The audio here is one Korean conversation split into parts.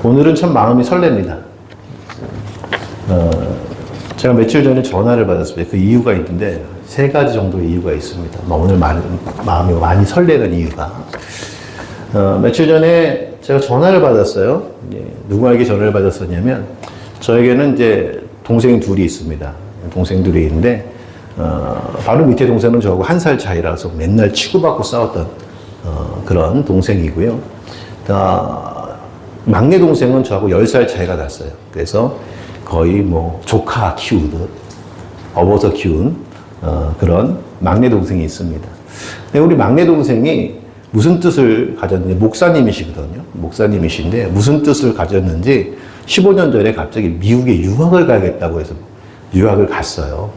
오늘은 참 마음이 설렙니다. 제가 며칠 전에 전화를 받았습니다. 그 이유가 있는데, 3가지 정도의 이유가 있습니다. 오늘 마음이 많이 설레는 이유가. 며칠 전에 제가 전화를 받았어요. 누구에게 전화를 받았었냐면, 저에게는 이제 동생이 둘이 있습니다. 동생 둘이 있는데, 바로 밑에 동생은 저하고 1살 차이라서 맨날 치고받고 싸웠던 그런 동생이고요. 막내 동생은 저하고 10살 차이가 났어요. 그래서 거의 뭐 조카 키우듯 업어서 키운 그런 막내 동생이 있습니다. 근데 우리 막내 동생이 무슨 뜻을 가졌는지, 목사님이시거든요. 목사님이신데 무슨 뜻을 가졌는지 15년 전에 갑자기 미국에 유학을 가겠다고 해서 유학을 갔어요.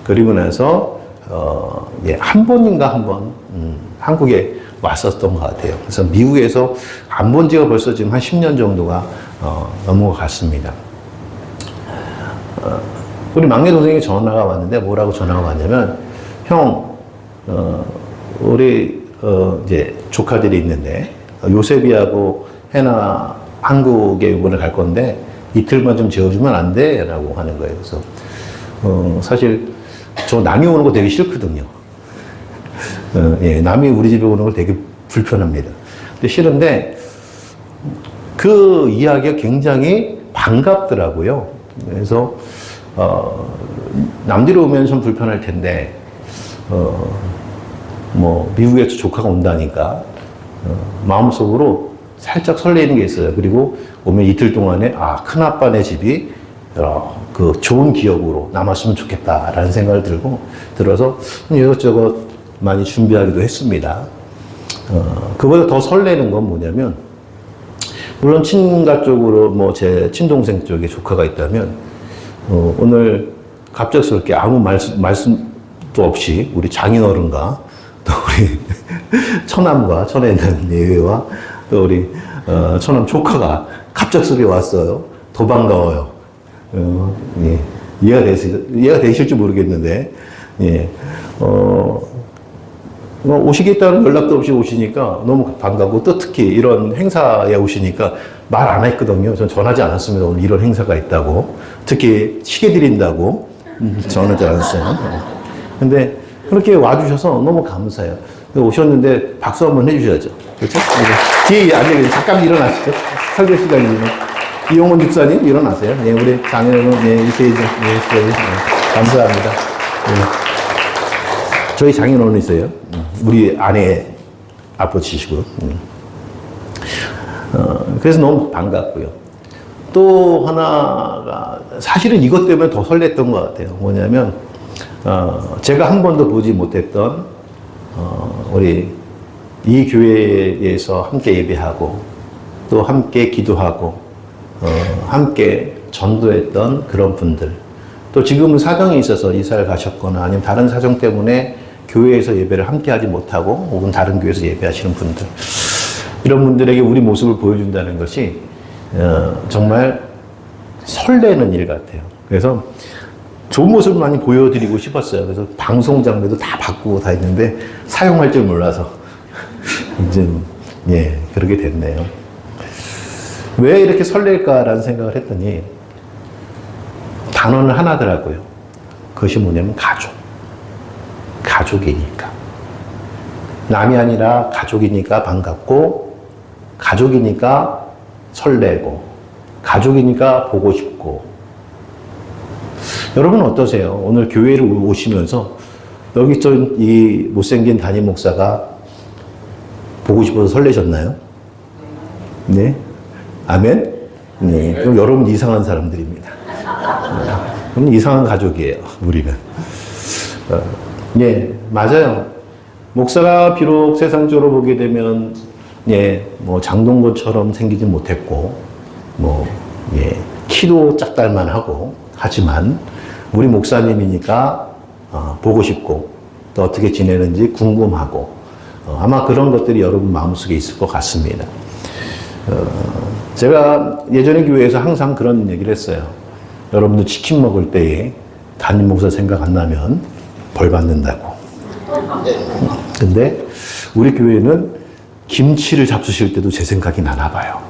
그리고 나서 한 번인가 한 번 한국에 왔었던 것 같아요. 그래서 미국에서 안 본 지가 벌써 지금 한 10년 정도가 넘어갔습니다. 우리 막내 동생이 전화가 왔는데 뭐라고 전화가 왔냐면, 형, 우리 이제 조카들이 있는데 요셉이하고 해나 한국에 이번에 갈 건데 이틀만 좀 재워주면 안 돼? 라고 하는 거예요. 그래서 사실 저 남이 오는 거 되게 싫거든요. 남이 우리 집에 오는 걸 되게 불편합니다. 근데 싫은데 그 이야기가 굉장히 반갑더라고요. 그래서 남들이 오면 좀 불편할 텐데 뭐 미국에서 조카가 온다니까 마음속으로 살짝 설레는 게 있어요. 그리고 오면 이틀 동안에 큰아빠네 집이 그 좋은 기억으로 남았으면 좋겠다라는 생각을 들어서 이것저것 많이 준비하기도 했습니다. 그보다 더 설레는 건 뭐냐면, 물론 친가 쪽으로 뭐 제 친동생 쪽에 조카가 있다면 오늘 갑작스럽게 아무 말씀도 없이 우리 장인어른과 또 우리 처남과 처내 있는 예외와 또 우리 처남 조카가 갑작스럽게 왔어요. 더 반가워요. 이해가 되실지 모르겠는데, 오시겠다는 연락도 없이 오시니까 너무 반갑고, 또 특히 이런 행사에 오시니까 말 안 했거든요. 전 전하지 않았습니다. 오늘 이런 행사가 있다고. 특히 시계 드린다고 전하지 않았어요. 근데 그렇게 와주셔서 너무 감사해요. 오셨는데 박수 한번 해주셔야죠. 그렇죠? 뒤에 앉아계세요. 잠깐 일어나시죠. 설교 시간이면. 이용원 집사님 일어나세요. 우리 장인어른 이렇게 감사합니다. 저희 장인어른 있어요. 우리 아내 아버지시고. 그래서 너무 반갑고요. 또 하나가 사실은 이것 때문에 더 설렜던 것 같아요. 뭐냐면 제가 한 번도 보지 못했던 우리 이 교회에서 함께 예배하고 또 함께 기도하고 함께 전도했던 그런 분들, 또 지금은 사정이 있어서 이사를 가셨거나 아니면 다른 사정 때문에 교회에서 예배를 함께 하지 못하고 혹은 다른 교회에서 예배하시는 분들, 이런 분들에게 우리 모습을 보여준다는 것이 정말 설레는 일 같아요. 그래서 좋은 모습을 많이 보여드리고 싶었어요. 그래서 방송 장비도 다 바꾸고 다 했는데 사용할 줄 몰라서 이제 그렇게 됐네요. 왜 이렇게 설렐까라는 생각을 했더니 단어는 하나더라고요. 그것이 뭐냐면 가족. 가족이니까. 남이 아니라 가족이니까 반갑고, 가족이니까 설레고, 가족이니까 보고 싶고. 여러분 어떠세요? 오늘 교회를 오시면서 여기 이 못생긴 담임 목사가 보고 싶어서 설레셨나요? 네? 아멘? 네. 그럼 여러분 이상한 사람들입니다. 그럼 이상한 가족이에요, 우리는. 맞아요. 목사가 비록 세상적으로 보게 되면, 뭐 장동건처럼 생기지 못했고, 키도 짝달만 하고, 하지만, 우리 목사님이니까, 보고 싶고, 또 어떻게 지내는지 궁금하고, 아마 그런 것들이 여러분 마음속에 있을 것 같습니다. 제가 예전에 교회에서 항상 그런 얘기를 했어요. 여러분들 치킨 먹을 때에 담임 목사 생각 안 나면 벌 받는다고. 근데 우리 교회는 김치를 잡수실 때도 제 생각이 나나 봐요.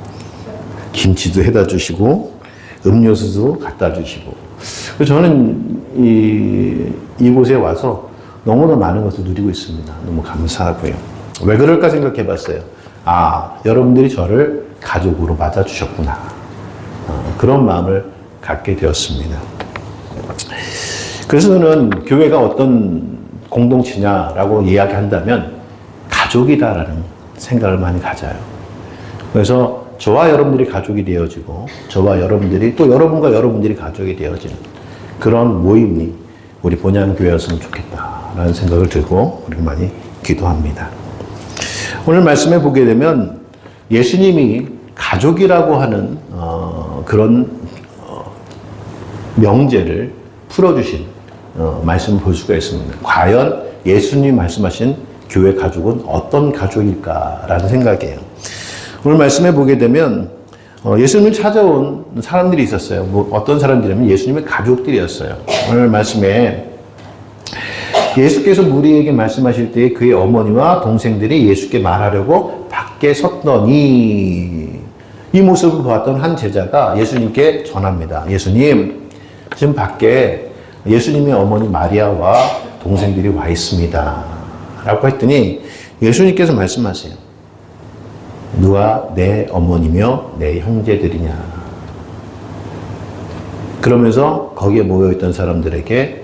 김치도 해다 주시고 음료수도 갖다 주시고. 그래서 저는 이곳에 와서 너무나 많은 것을 누리고 있습니다. 너무 감사하고요. 왜 그럴까 생각해 봤어요. 여러분들이 저를 가족으로 맞아주셨구나. 그런 마음을 갖게 되었습니다. 그래서 저는 교회가 어떤 공동체냐라고 이야기한다면 가족이다라는 생각을 많이 가져요. 그래서 저와 여러분들이 가족이 되어지고 저와 여러분들이 또 여러분과 여러분들이 가족이 되어지는 그런 모임이 우리 본향교회였으면 좋겠다라는 생각을 들고 우리 많이 기도합니다. 오늘 말씀에 보게 되면 예수님이 가족이라고 하는 그런 명제를 풀어주신 말씀을 볼 수가 있습니다. 과연 예수님이 말씀하신 교회 가족은 어떤 가족일까라는 생각이에요. 오늘 말씀에 보게 되면 예수님을 찾아온 사람들이 있었어요. 어떤 사람들이냐면 예수님의 가족들이었어요. 오늘 말씀에 예수께서 무리에게 말씀하실 때 그의 어머니와 동생들이 예수께 말하려고 밖에 섰더니 이 모습을 보았던 한 제자가 예수님께 전합니다. 예수님, 지금 밖에 예수님의 어머니 마리아와 동생들이 와 있습니다. 라고 했더니 예수님께서 말씀하세요. 누가 내 어머니며 내 형제들이냐. 그러면서 거기에 모여있던 사람들에게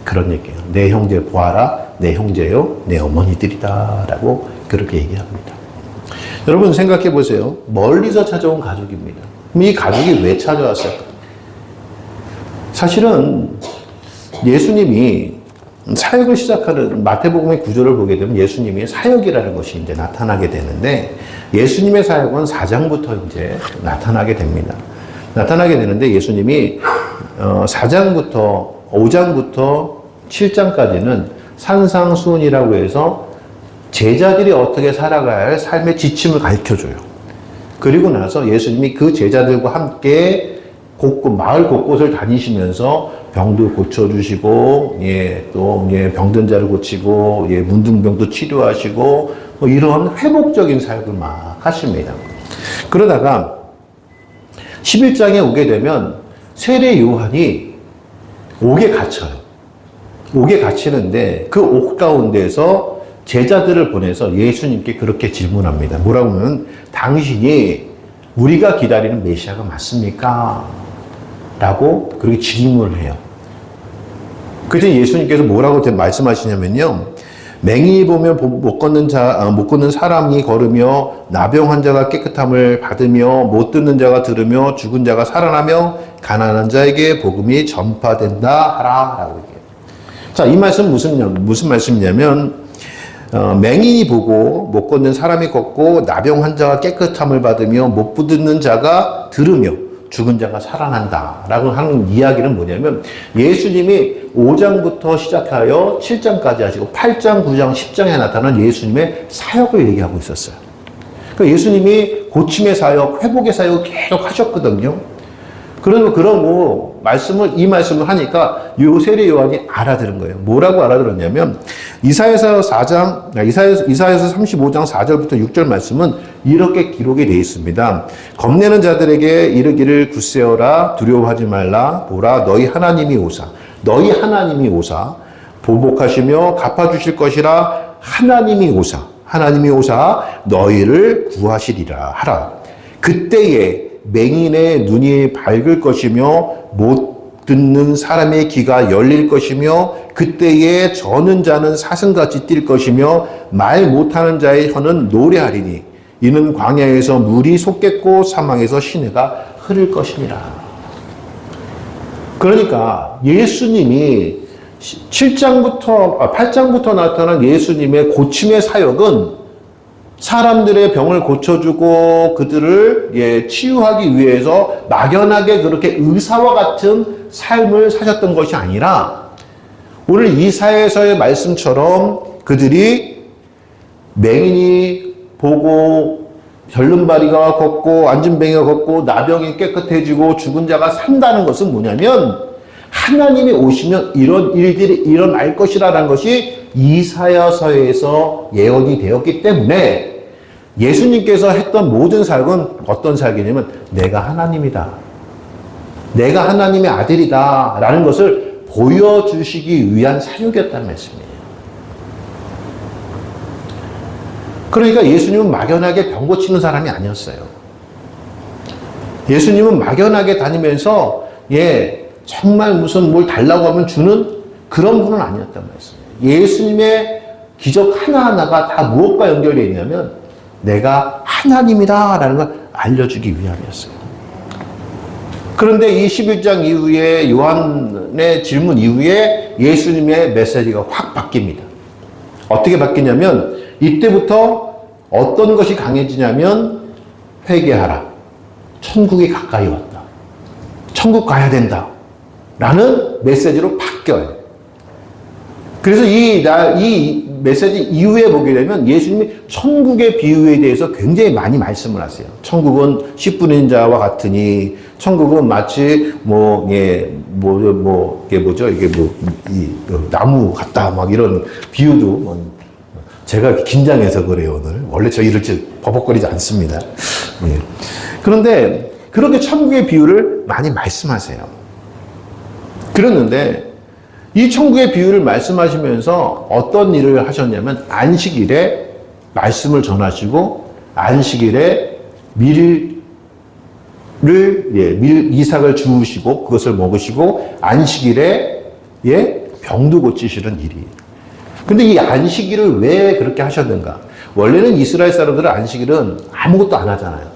그런 얘기예요. 내 형제 보아라. 내 형제요. 내 어머니들이다. 라고 그렇게 얘기합니다. 여러분 생각해 보세요. 멀리서 찾아온 가족입니다. 그럼 이 가족이 왜 찾아왔을까? 사실은 예수님이 사역을 시작하는 마태복음의 구조를 보게 되면 예수님이 사역이라는 것이 이제 나타나게 되는데 예수님의 사역은 4장부터 이제 나타나게 됩니다. 나타나게 되는데 예수님이 4장부터 5장부터 7장까지는 산상수훈이라고 해서 제자들이 어떻게 살아가야 할 삶의 지침을 가르쳐줘요. 그리고 나서 예수님이 그 제자들과 함께 마을 곳곳을 다니시면서 병도 고쳐주시고, 또 병든 자를 고치고, 문둥병도 치료하시고, 이런 회복적인 사역을 막 하십니다. 그러다가 11장에 오게 되면 세례 요한이 옥에 갇혀요. 옥에 갇히는데 그 옥 가운데서 제자들을 보내서 예수님께 그렇게 질문합니다. 뭐라고 하면 당신이 우리가 기다리는 메시아가 맞습니까? 라고 그렇게 질문을 해요. 그때 예수님께서 뭐라고 말씀하시냐면요. 맹인이 보면 못 걷는 사람이 걸으며 나병 환자가 깨끗함을 받으며 못 듣는 자가 들으며 죽은 자가 살아나며 가난한 자에게 복음이 전파된다 하라 라고 얘기해요. 자, 이 말씀 무슨 말씀이냐면 맹인이 보고 못 걷는 사람이 걷고 나병 환자가 깨끗함을 받으며 못 듣는 자가 들으며 죽은 자가 살아난다 라고 하는 이야기는 뭐냐면 예수님이 5장부터 시작하여 7장까지 하시고 8장, 9장, 10장에 나타난 예수님의 사역을 얘기하고 있었어요. 그러니까 예수님이 고침의 사역, 회복의 사역을 계속 하셨거든요. 그러고 이 말씀을 하니까 요 세례 요한이 알아들은 거예요. 뭐라고 알아들었냐면 이사야서 35장 4절부터 6절 말씀은 이렇게 기록이 되어 있습니다. 겁내는 자들에게 이르기를 굳세어라 두려워하지 말라 보라 너희 하나님이 오사 보복하시며 갚아주실 것이라 하나님이 오사 너희를 구하시리라 하라. 그때에 맹인의 눈이 밝을 것이며 못 듣는 사람의 귀가 열릴 것이며 그때에 저는 자는 사슴같이 뛸 것이며 말 못하는 자의 혀는 노래하리니 이는 광야에서 물이 솟겠고 사망에서 시내가 흐를 것이니라. 그러니까 예수님이 8장부터 나타난 예수님의 고침의 사역은 사람들의 병을 고쳐주고 그들을 치유하기 위해서 막연하게 그렇게 의사와 같은 삶을 사셨던 것이 아니라 오늘 이사야서의 말씀처럼 그들이 맹인이 보고 절름발이가 걷고 앉은뱅이가 걷고 나병이 깨끗해지고 죽은 자가 산다는 것은 뭐냐면 하나님이 오시면 이런 일들이 일어날 것이라는 것이 이사야서에서 예언이 되었기 때문에 예수님께서 했던 모든 사역은 어떤 사역이냐면 내가 하나님이다. 내가 하나님의 아들이다. 라는 것을 보여주시기 위한 사역이었다는 말씀이에요. 그러니까 예수님은 막연하게 병 고치는 사람이 아니었어요. 예수님은 막연하게 다니면서 정말 무슨 뭘 달라고 하면 주는 그런 분은 아니었단 말씀이에요. 예수님의 기적 하나하나가 다 무엇과 연결되어 있냐면 내가 하나님이다 라는 걸 알려주기 위함이었어요. 그런데 이 11장 이후에 요한의 질문 이후에 예수님의 메시지가 확 바뀝니다. 어떻게 바뀌냐면 이때부터 어떤 것이 강해지냐면 회개하라. 천국이 가까이 왔다. 천국 가야 된다. 라는 메시지로 바뀌어요. 그래서 이 메시지 이후에 보게 되면 예수님이 천국의 비유에 대해서 굉장히 많이 말씀을 하세요. 천국은 씨 뿌린 자와 같으니, 천국은 마치 나무 같다. 막 이런 비유도, 제가 긴장해서 그래요, 오늘. 원래 저 이렇게 버벅거리지 않습니다. 그런데 그렇게 천국의 비유를 많이 말씀하세요. 그랬는데, 이 천국의 비유를 말씀하시면서 어떤 일을 하셨냐면 안식일에 말씀을 전하시고 안식일에 이삭을 주우시고 그것을 먹으시고 안식일에 병도 고치시는 일이. 근데 이 안식일을 왜 그렇게 하셨는가? 원래는 이스라엘 사람들은 안식일은 아무것도 안 하잖아요.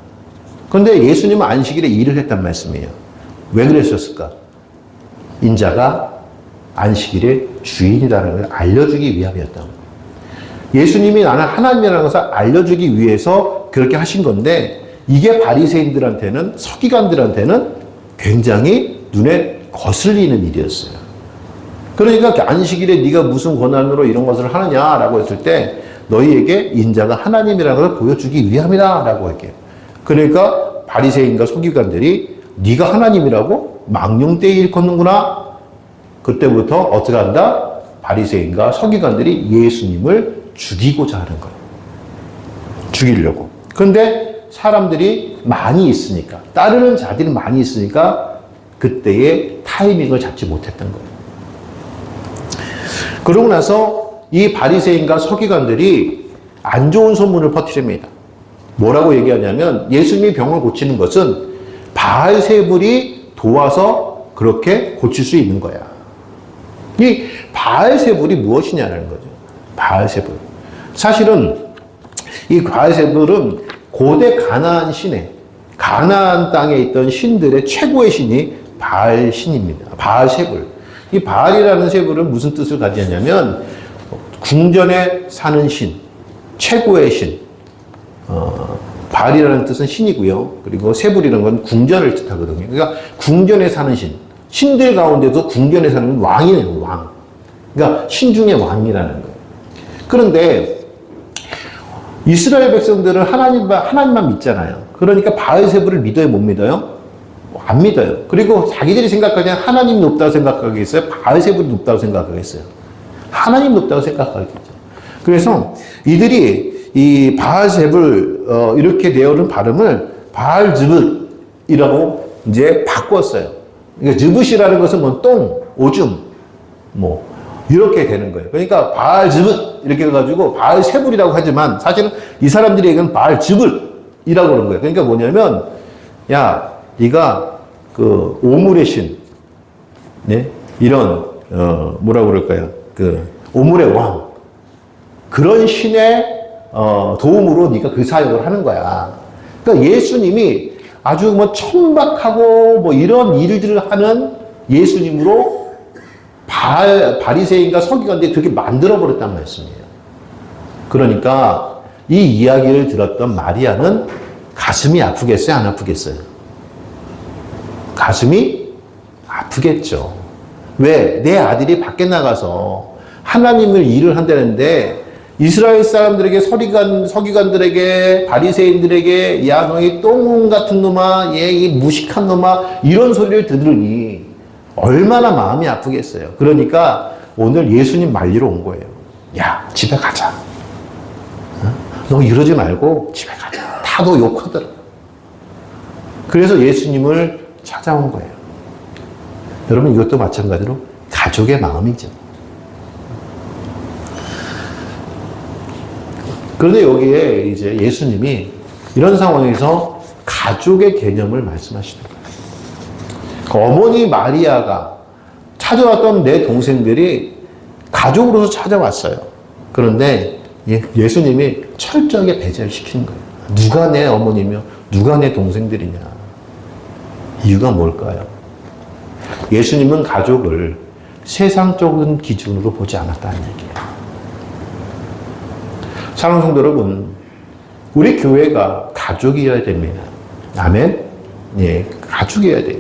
그런데 예수님은 안식일에 일을 했단 말씀이에요. 왜 그랬었을까? 인자가 안식일의 주인이라는 걸 알려주기 위함이었던 거예요. 예수님이 나는 하나님이라는 것을 알려주기 위해서 그렇게 하신 건데 이게 바리새인들한테는 서기관들한테는 굉장히 눈에 거슬리는 일이었어요. 그러니까 안식일에 네가 무슨 권한으로 이런 것을 하느냐라고 했을 때 너희에게 인자가 하나님이라는 걸 보여주기 위함이다라고 할게요. 그러니까 바리새인과 서기관들이 네가 하나님이라고 망령되이 일컫는구나. 그때부터 어떻게 한다? 바리새인과 서기관들이 예수님을 죽이고자 하는 거예요. 죽이려고. 그런데 사람들이 많이 있으니까, 따르는 자들이 많이 있으니까 그때의 타이밍을 잡지 못했던 거예요. 그러고 나서 이 바리새인과 서기관들이 안 좋은 소문을 퍼뜨립니다. 뭐라고 얘기하냐면 예수님이 병을 고치는 것은 바알세불이 도와서 그렇게 고칠 수 있는 거야. 이 바알세불이 무엇이냐는 거죠. 바알세불. 사실은 이 바알세불은 고대 가나안 신에, 가나안 땅에 있던 신들의 최고의 신이 바알 신입니다. 바알세불. 이 바알이라는 세불은 무슨 뜻을 가지냐면 궁전에 사는 신, 최고의 신. 바알이라는 뜻은 신이고요. 그리고 세불이라는 건 궁전을 뜻하거든요. 그러니까 궁전에 사는 신. 신들 가운데도 궁전에 사는 왕이에요, 왕. 그러니까 신 중에 왕이라는 거예요. 그런데 이스라엘 백성들은 하나님만 믿잖아요. 그러니까 바알세불을 믿어요, 못 믿어요? 안 믿어요. 그리고 자기들이 생각하기엔 하나님 높다고 생각하겠어요? 바알세불이 높다고 생각하겠어요? 하나님 높다고 생각하겠죠. 그래서 이들이 이 바알세불 이렇게 되어오는 발음을 바알즈붓이라고 이제 바꿨어요. 그러니까 즈붓이라는 것은 뭐 똥, 오줌, 뭐 이렇게 되는 거예요. 그러니까 바알즈붓 이렇게 해가지고 바알세불이라고 하지만 사실은 이 사람들에게는 바알즈붓이라고 그런 거예요. 그러니까 뭐냐면 야, 네가 그 오물의 신, 이런 뭐라고 그럴까요? 그 오물의 왕 그런 신의 도움으로 네가 그 사역을 하는 거야. 그러니까 예수님이 아주 뭐 천박하고 뭐 이런 일들을 하는 예수님으로 바리새인과 서기관들이 그렇게 만들어 버렸단 말씀이에요. 그러니까 이 이야기를 들었던 마리아는 가슴이 아프겠어요, 안 아프겠어요? 가슴이 아프겠죠. 왜? 내 아들이 밖에 나가서 하나님을 일을 한다는데 이스라엘 사람들에게 서기관들에게 바리새인들에게 야 너희 똥 같은 놈아 이 무식한 놈아 이런 소리를 들으니 얼마나 마음이 아프겠어요. 그러니까 오늘 예수님 말리러 온 거예요. 야 집에 가자. 너 이러지 말고 집에 가자. 다 너 욕하더라. 그래서 예수님을 찾아온 거예요. 여러분, 이것도 마찬가지로 가족의 마음이죠. 그런데 여기에 이제 예수님이 이런 상황에서 가족의 개념을 말씀하시는 거예요. 그 어머니 마리아가 찾아왔던 내 동생들이 가족으로서 찾아왔어요. 그런데 예수님이 철저하게 배제시키는 거예요. 누가 내 어머니며 누가 내 동생들이냐. 이유가 뭘까요? 예수님은 가족을 세상적인 기준으로 보지 않았다는 얘기예요. 사랑하는 성도 여러분, 우리 교회가 가족이어야 됩니다. 아멘? 예, 가족이어야 돼요.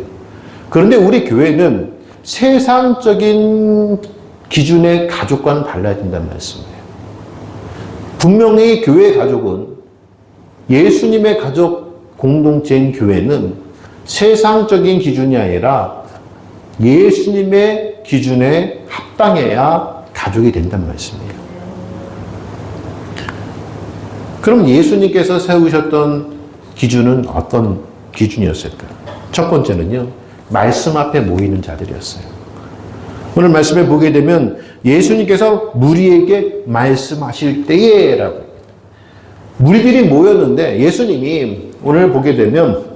그런데 우리 교회는 세상적인 기준의 가족과는 달라야 된다는 말씀이에요. 분명히 교회 가족은 예수님의 가족 공동체인 교회는 세상적인 기준이 아니라 예수님의 기준에 합당해야 가족이 된다는 말씀이에요. 그럼 예수님께서 세우셨던 기준은 어떤 기준이었을까요? 첫 번째는요, 말씀 앞에 모이는 자들이었어요. 오늘 말씀에 보게 되면 예수님께서 무리에게 말씀하실 때에라고. 무리들이 모였는데 예수님이 오늘 보게 되면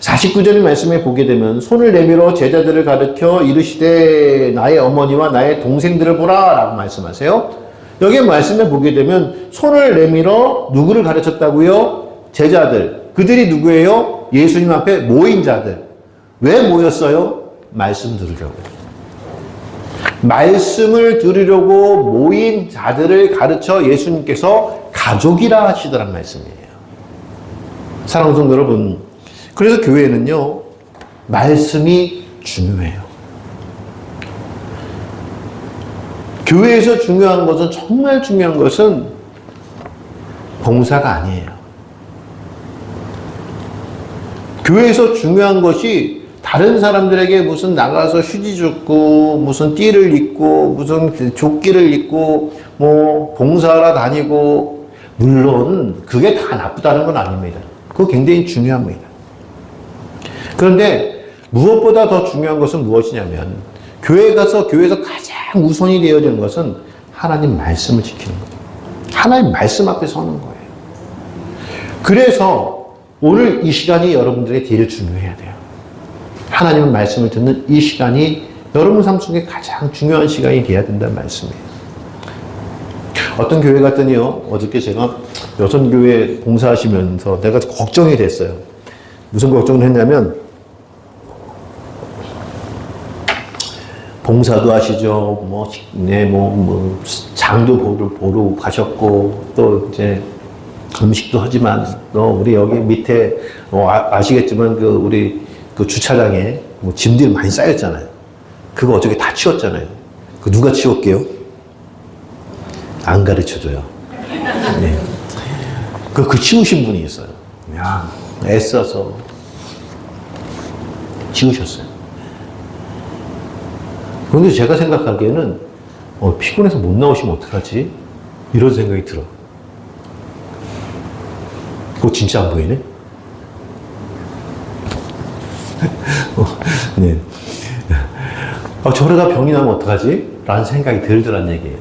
49절 말씀에 보게 되면 손을 내밀어 제자들을 가르쳐 이르시되 나의 어머니와 나의 동생들을 보라 라고 말씀하세요. 여기 말씀에 보게 되면 손을 내밀어 누구를 가르쳤다고요? 제자들. 그들이 누구예요? 예수님 앞에 모인 자들. 왜 모였어요? 말씀 들으려고. 말씀을 들으려고 모인 자들을 가르쳐 예수님께서 가족이라 하시더란 말씀이에요. 사랑하는 성도 여러분, 그래서 교회는요, 말씀이 중요해요. 교회에서 중요한 것은, 정말 중요한 것은 봉사가 아니에요. 교회에서 중요한 것이 다른 사람들에게 무슨 나가서 휴지 줍고, 무슨 띠를 입고, 무슨 조끼를 입고, 뭐, 봉사하러 다니고, 물론, 그게 다 나쁘다는 건 아닙니다. 그거 굉장히 중요합니다. 그런데, 무엇보다 더 중요한 것은 무엇이냐면, 교회에서 가장 우선이 되어야 되는 것은 하나님 말씀을 지키는 거예요. 하나님 말씀 앞에 서는 거예요. 그래서, 오늘 이 시간이 여러분들의 제일 중요해야 돼요. 하나님의 말씀을 듣는 이 시간이 여러분 삶 속에 가장 중요한 시간이 돼야 된다는 말씀이에요. 어떤 교회 갔더니요, 어저께 제가 여선교회 봉사하시면서 내가 걱정이 됐어요. 무슨 걱정을 했냐면, 봉사도 하시죠. 장도 보러 가셨고, 또 이제 음식도 하지만, 우리 여기 밑에, 아시겠지만, 우리 주차장에 짐들이 많이 쌓였잖아요. 그거 어저께 다 치웠잖아요. 그 누가 치웠게요? 안 가르쳐줘요. 네. 그 치우신 분이 있어요. 그냥 애써서 치우셨어요. 그런데 제가 생각하기에는 피곤해서 못 나오시면 어떡하지? 이런 생각이 들어. 그거 진짜 안 보이네? 네. 저러다 병이 나면 어떡하지? 라는 생각이 들더란 얘기예요.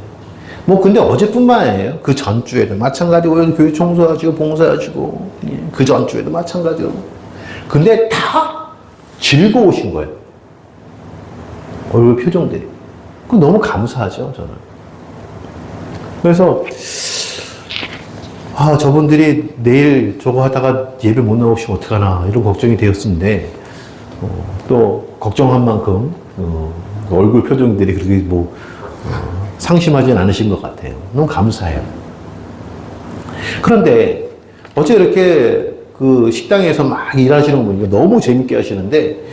근데 어제뿐만 아니에요. 그 전주에도 마찬가지고, 교회 청소하시고, 봉사하시고, 그 전주에도 마찬가지로. 근데 다 즐거우신 거예요. 얼굴 표정들이. 그거 너무 감사하죠, 저는. 그래서, 저분들이 내일 저거 하다가 예배 못 나오시면 어떡하나, 이런 걱정이 되었는데, 또, 걱정한 만큼, 얼굴 표정들이 그렇게 상심하진 않으신 것 같아요. 너무 감사해요. 그런데, 어제 이렇게 식당에서 막 일하시는 분이 너무 재밌게 하시는데,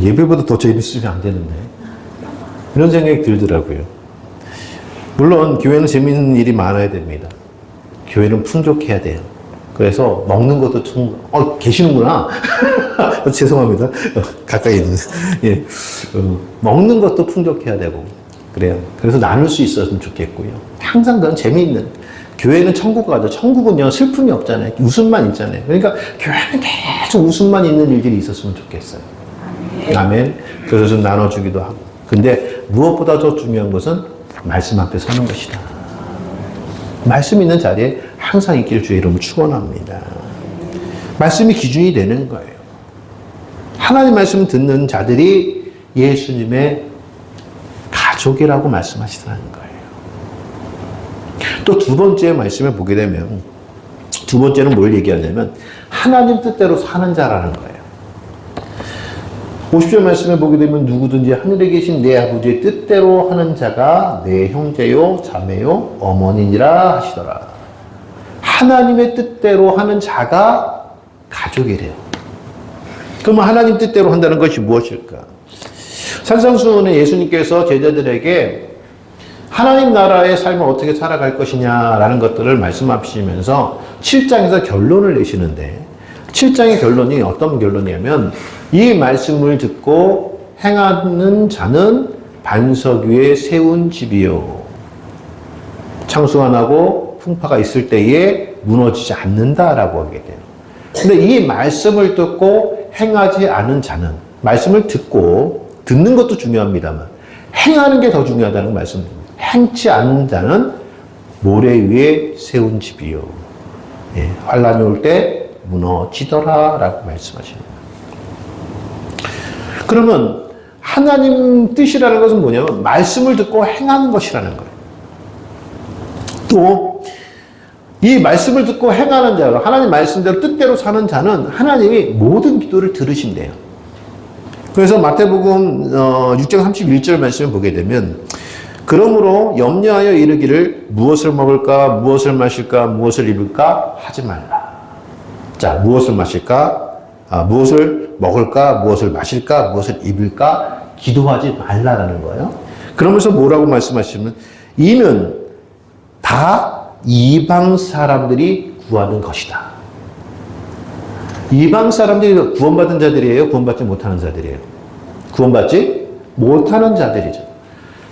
예배보다 더 재밌으면 안 되는데. 이런 생각이 들더라고요. 물론, 교회는 재밌는 일이 많아야 됩니다. 교회는 풍족해야 돼요. 그래서 먹는 것도 계시는구나. 죄송합니다. 가까이 있는. 예. 먹는 것도 풍족해야 되고. 그래요. 그래서 나눌 수 있었으면 좋겠고요. 항상 그런 재미있는 교회는 천국 가죠. 천국은요, 슬픔이 없잖아요. 웃음만 있잖아요. 그러니까 교회는 계속 웃음만 있는 일들이 있었으면 좋겠어요. 아멘. 그래서 좀 나눠주기도 하고. 근데 무엇보다 더 중요한 것은 말씀 앞에 서는 것이다. 말씀 있는 자리에 항상 있기를 주의 이름으로 축원합니다. 말씀이 기준이 되는 거예요. 하나님 말씀 듣는 자들이 예수님의 가족이라고 말씀하시더라는 거예요. 또 두 번째 말씀을 보게 되면, 두 번째는 뭘 얘기하냐면 하나님 뜻대로 사는 자라는 거예요. 50절 말씀을 보게 되면 누구든지 하늘에 계신 내 아버지의 뜻대로 하는 자가 내 형제요 자매요 어머니니라 하시더라. 하나님의 뜻대로 하는 자가 가족이래요. 그러면 하나님 뜻대로 한다는 것이 무엇일까? 산상수훈에 예수님께서 제자들에게 하나님 나라의 삶을 어떻게 살아갈 것이냐라는 것들을 말씀하시면서 7장에서 결론을 내시는데, 7장의 결론이 어떤 결론이냐면 이 말씀을 듣고 행하는 자는 반석 위에 세운 집이요 창수가 나고 풍파가 있을 때에 무너지지 않는다라고 하게 돼요. 근데 이 말씀을 듣고 행하지 않은 자는, 말씀을 듣는 것도 중요합니다만 행하는 게 더 중요하다는 말씀입니다. 행치 않는 자는 모래 위에 세운 집이요 환란이 올 때 무너지더라 라고 말씀하십니다. 그러면 하나님 뜻이라는 것은 뭐냐면 말씀을 듣고 행하는 것이라는 거예요. 또 이 말씀을 듣고 행하는 자, 하나님 말씀대로 뜻대로 사는 자는 하나님이 모든 기도를 들으신대요. 그래서 마태복음 6장 31절 말씀을 보게 되면 그러므로 염려하여 이르기를 무엇을 먹을까, 무엇을 마실까, 무엇을 입을까 하지 말라. 자, 무엇을 마실까, 무엇을 먹을까, 무엇을 마실까, 무엇을 입을까 기도하지 말라라는 거예요. 그러면서 뭐라고 말씀하시면 이는 다 이방 사람들이 구하는 것이다. 이방 사람들이 구원받은 자들이에요? 구원받지 못하는 자들이에요? 구원받지 못하는 자들이죠.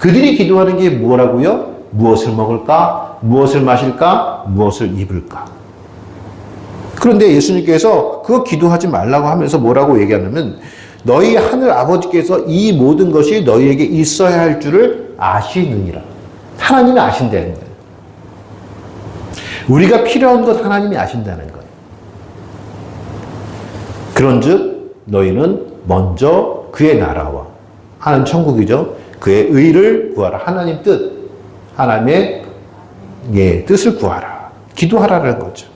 그들이 기도하는 게 뭐라고요? 무엇을 먹을까? 무엇을 마실까? 무엇을 입을까? 그런데 예수님께서 그거 기도하지 말라고 하면서 뭐라고 얘기하냐면 너희 하늘 아버지께서 이 모든 것이 너희에게 있어야 할 줄을 아시느니라. 하나님이 아신다는 거예요. 우리가 필요한 것 하나님이 아신다는 거예요. 그런즉 너희는 먼저 그의 나라와 하나님 천국이죠. 그의 의를 구하라. 하나님 뜻, 하나님의 뜻을 구하라. 기도하라는 거죠.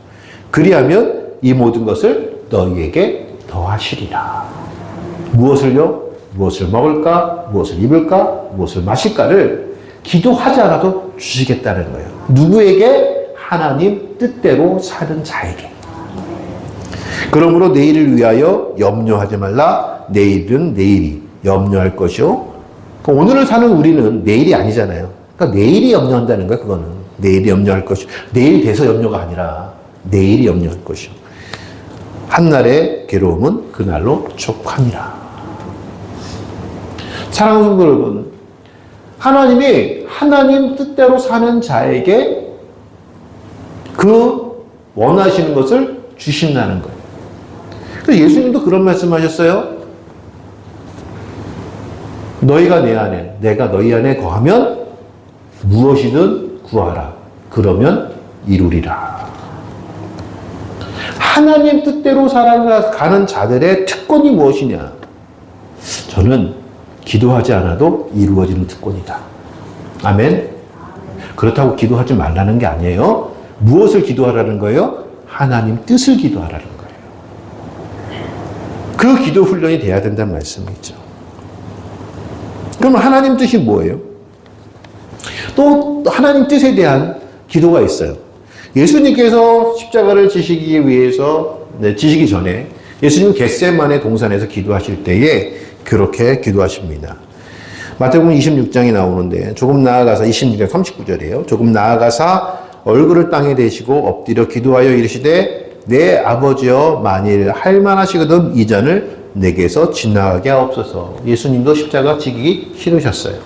그리하면 이 모든 것을 너희에게 더하시리라. 무엇을요? 무엇을 먹을까? 무엇을 입을까? 무엇을 마실까를 기도하지 않아도 주시겠다는 거예요. 누구에게? 하나님 뜻대로 사는 자에게. 그러므로 내일을 위하여 염려하지 말라. 내일은 내일이 염려할 것이요. 오늘을 사는 우리는 내일이 아니잖아요. 그러니까 내일이 염려한다는 거예요. 그거는 내일이 염려할 것이, 내일 돼서 염려가 아니라 내일이 염려할 것이요. 한날의 괴로움은 그날로 족함이라. 사랑하는 성도 여러분, 하나님이 하나님 뜻대로 사는 자에게 그 원하시는 것을 주신다는 거예요. 그래서 예수님도 그런 말씀하셨어요. 너희가 내 안에, 내가 너희 안에 거하면 무엇이든 구하라. 그러면 이루리라. 하나님 뜻대로 살아가는 자들의 특권이 무엇이냐? 저는 기도하지 않아도 이루어지는 특권이다. 아멘. 그렇다고 기도하지 말라는 게 아니에요. 무엇을 기도하라는 거예요? 하나님 뜻을 기도하라는 거예요. 그 기도 훈련이 돼야 된다는 말씀이죠. 그럼 하나님 뜻이 뭐예요? 또 하나님 뜻에 대한 기도가 있어요. 예수님께서 십자가를 지시기 위해서, 지시기 전에 예수님은 겟세마네 동산에서 기도하실 때에 그렇게 기도하십니다. 마태복음 26장이 나오는데 조금 나아가서 26장 39절이에요. 조금 나아가사 얼굴을 땅에 대시고 엎드려 기도하여 이르시되 내 아버지여 만일 할 만하시거든 이 잔을 내게서 지나가게 하옵소서. 예수님도 십자가 지기 싫으셨어요.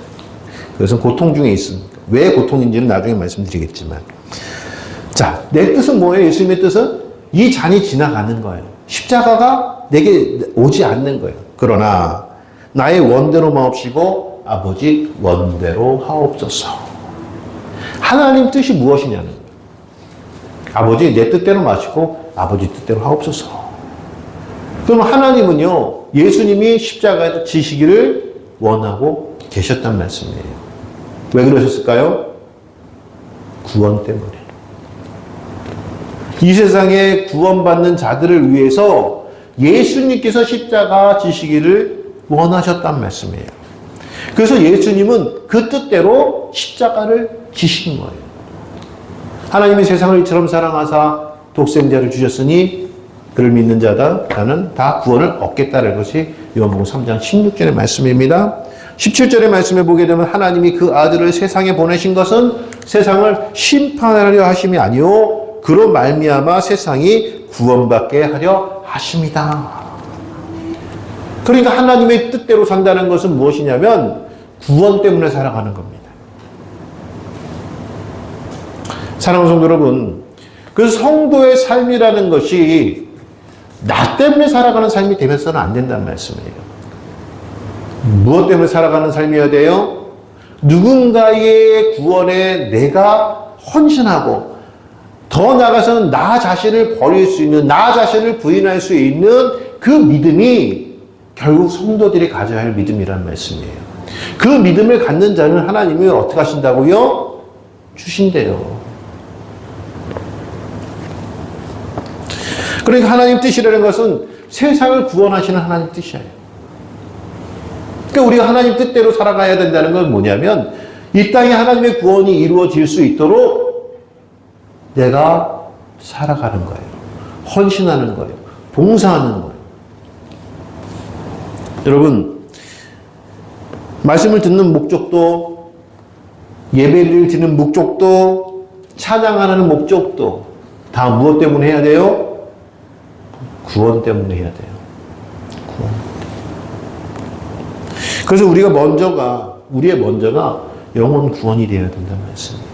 그래서 고통 중에 있습니다. 왜 고통인지는 나중에 말씀드리겠지만 자, 내 뜻은 뭐예요? 예수님의 뜻은 이 잔이 지나가는 거예요. 십자가가 내게 오지 않는 거예요. 그러나 나의 원대로 마옵시고 아버지 원대로 하옵소서. 하나님 뜻이 무엇이냐는 거예요. 아버지 내 뜻대로 마시고 아버지 뜻대로 하옵소서. 그럼 하나님은요, 예수님이 십자가에서 지시기를 원하고 계셨단 말씀이에요. 왜 그러셨을까요? 구원 때문에. 이 세상에 구원받는 자들을 위해서 예수님께서 십자가 지시기를 원하셨단 말씀이에요. 그래서 예수님은 그 뜻대로 십자가를 지신 거예요. 하나님이 세상을 이처럼 사랑하사 독생자를 주셨으니 그를 믿는 자는 다 구원을 얻겠다는 것이 요한복음 3장 16절의 말씀입니다. 17절의 말씀에 보게 되면 하나님이 그 아들을 세상에 보내신 것은 세상을 심판하려 하심이 아니요 그로 말미암아 세상이 구원받게 하려 하심이다. 그러니까 하나님의 뜻대로 산다는 것은 무엇이냐면 구원 때문에 살아가는 겁니다. 사랑하는 성도 여러분, 그 성도의 삶이라는 것이 나 때문에 살아가는 삶이 되면서는 안 된다는 말씀이에요. 무엇 때문에 살아가는 삶이어야 돼요? 누군가의 구원에 내가 헌신하고 더 나아가서는 나 자신을 버릴 수 있는, 나 자신을 부인할 수 있는 그 믿음이 결국 성도들이 가져야 할 믿음이라는 말씀이에요. 그 믿음을 갖는 자는 하나님이 어떻게 하신다고요? 주신대요. 그러니까 하나님 뜻이라는 것은 세상을 구원하시는 하나님 뜻이에요. 그러니까 우리가 하나님 뜻대로 살아가야 된다는 건 뭐냐면 이 땅에 하나님의 구원이 이루어질 수 있도록 내가 살아가는 거예요. 헌신하는 거예요. 봉사하는 거예요. 여러분, 말씀을 듣는 목적도, 예배를 드리는 목적도, 찬양하는 목적도 다 무엇 때문에 해야 돼요? 구원 때문에 해야 돼요. 구원. 그래서 우리의 먼저가 영혼 구원이 되어야 된다는 말씀이에요.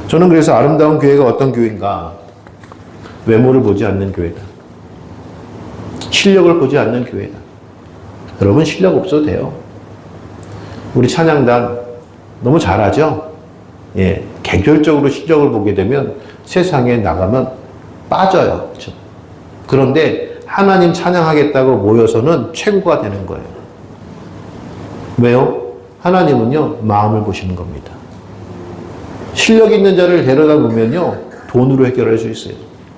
저는 그래서 아름다운 교회가 어떤 교회인가? 외모를 보지 않는 교회다. 실력을 보지 않는 교회다. 여러분 실력 없어도 돼요. 우리 찬양단 너무 잘하죠? 예, 개별적으로 실력을 보게 되면 세상에 나가면 빠져요. 그렇죠? 그런데 하나님 찬양하겠다고 모여서는 최고가 되는 거예요. 왜요? 하나님은요, 마음을 보시는 겁니다. 실력 있는 자를 데려다 보면요, 돈으로 해결할 수 있어요.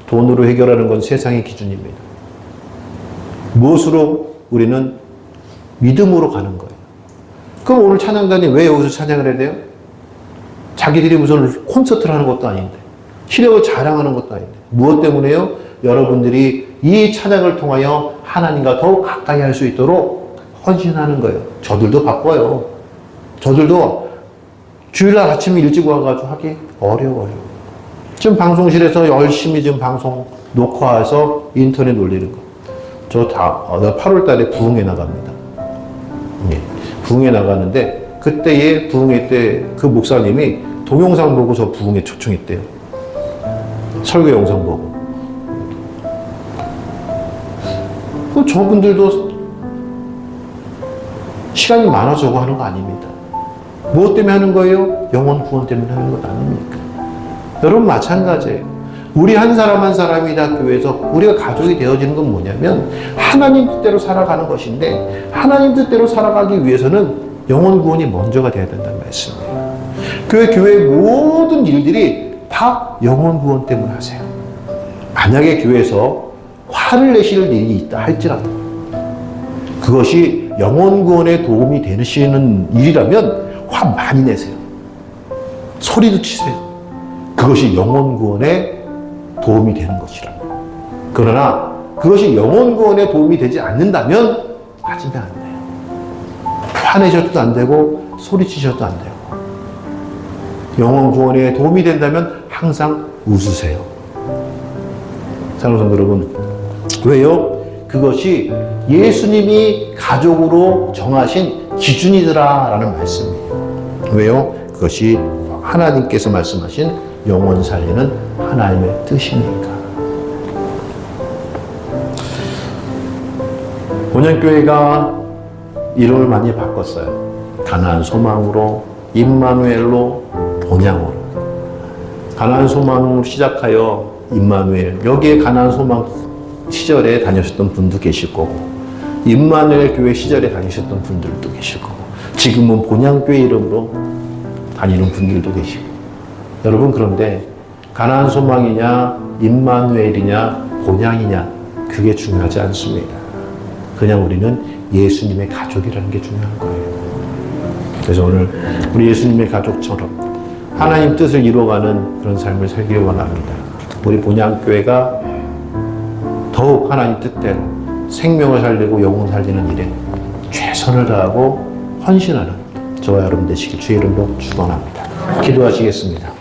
돈으로 해결하는 건 세상의 기준입니다. 무엇으로? 우리는 믿음으로 가는 거예요. 그럼 오늘 찬양단이 왜 여기서 찬양을 해야 돼요? 자기들이 무슨 콘서트를 하는 것도 아닌데, 실력을 자랑하는 것도 아닌데, 무엇 때문에요? 여러분들이 이 찬양을 통하여 하나님과 더욱 가까이 할 수 있도록 헌신하는 거예요. 저들도 바빠요. 저들도 주일날 아침에 일찍 와가지고 하기 어려워요. 지금 방송실에서 열심히 지금 방송 녹화해서 인터넷 올리는 거. 저 8월 달에 부흥회 나갑니다. 예, 부흥회 나가는데 그때의 부흥회 때 그 목사님이 동영상 보고 저 부흥회 초청했대요. 설교 영상 보고. 저분들도 시간이 많아져고 하는 거 아닙니다. 무엇 때문에 하는 거예요? 영혼 구원 때문에 하는 것 아닙니까? 여러분 마찬가지예요. 우리 한 사람 한 사람이 다 교회에서 우리가 가족이 되어지는 건 뭐냐면 하나님 뜻대로 살아가는 것인데 하나님 뜻대로 살아가기 위해서는 영혼 구원이 먼저가 돼야 된다는 말씀이에요. 교회의 모든 일들이 다 영혼 구원 때문에 하세요. 만약에 교회에서 화를 내실 일이 있다 할지라도 그것이 영혼 구원에 도움이 되시는 일이라면 화 많이 내세요. 소리도 치세요. 그것이 영혼 구원에 도움이 되는 것이라. 그러나 그것이 영혼 구원에 도움이 되지 않는다면 하시면 안 돼요. 화내셔도 안 되고 소리치셔도 안 되고. 영혼 구원에 도움이 된다면 항상 웃으세요. 사랑하는 성도 여러분, 왜요? 그것이 예수님이 가족으로 정하신 기준이더라라는 말씀이에요. 왜요? 그것이 하나님께서 말씀하신 영혼 살리는 하나님의 뜻입니까? 본향교회가 이름을 많이 바꿨어요. 가나안 소망으로, 임마누엘로, 본향으로. 가나안 소망으로 시작하여 임마누엘, 여기에 가나안 소망 시절에 다니셨던 분도 계실 거고, 임마누엘 교회 시절에 다니셨던 분들도 계실 거고, 지금은 본향교회 이름으로 다니는 분들도 계시고. 여러분, 그런데 가나안 소망이냐, 임마누엘이냐, 본향이냐, 그게 중요하지 않습니다. 그냥 우리는 예수님의 가족이라는 게 중요한 거예요. 그래서 오늘 우리 예수님의 가족처럼 하나님 뜻을 이루어가는 그런 삶을 살기를 원합니다. 우리 본향교회가 더욱 하나님 뜻대로 생명을 살리고 영혼을 살리는 일에 최선을 다하고 헌신하는 저와 여러분 되시길 주의 이름으로 축원합니다. 기도하시겠습니다.